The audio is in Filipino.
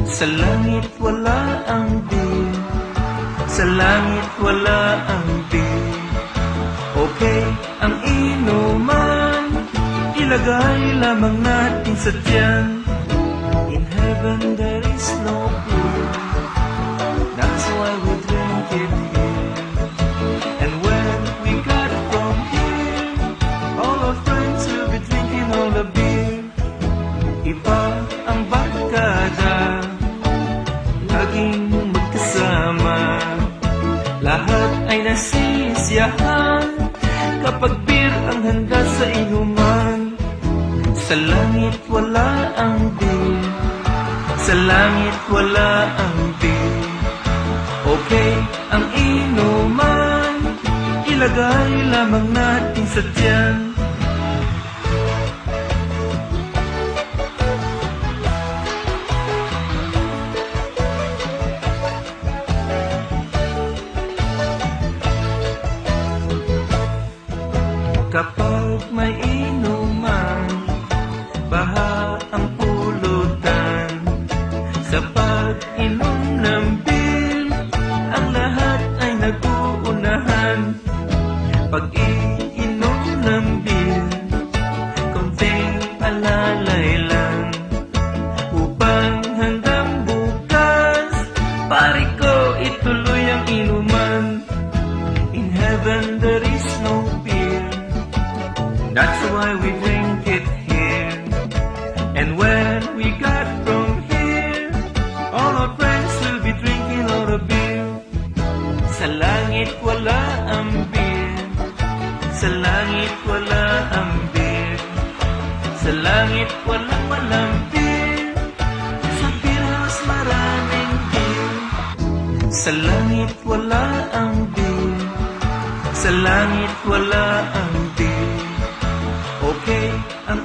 Sa langit wala ang beer, sa langit wala ang beer. Okay, ang inuman, ilagay lamang natin sa tiyan. In heaven there is no beer, that's why we drink it here. And when we got from here, all our friends will be drinking all the beer. Iba ang barkada, laging magkasama, lahat ay nasisiyahan kapag beer ang handa sa inuman. Sa langit wala ang beer, sa langit wala ang beer. Okay, ang inuman, ilagay lamang natin sa tiyan. Kapag may inuman, baha ang pulutan. Sa pag-inom ng beer, ang lahat ay nag-uunahan. Pag-iinom ng beer, konting alalay lang, upang hanggang bukas, pare ko ituloy ang inuman. In heaven there is no beer, that's why we drink it here. And when we got from here, all our friends will be drinking all the beer. Sa langit wala ang beer, sa langit wala ang beer, sa langit walang beer, sa beer house maraming beer. Sa langit wala ang beer, sa langit wala ang beer. Okay, ang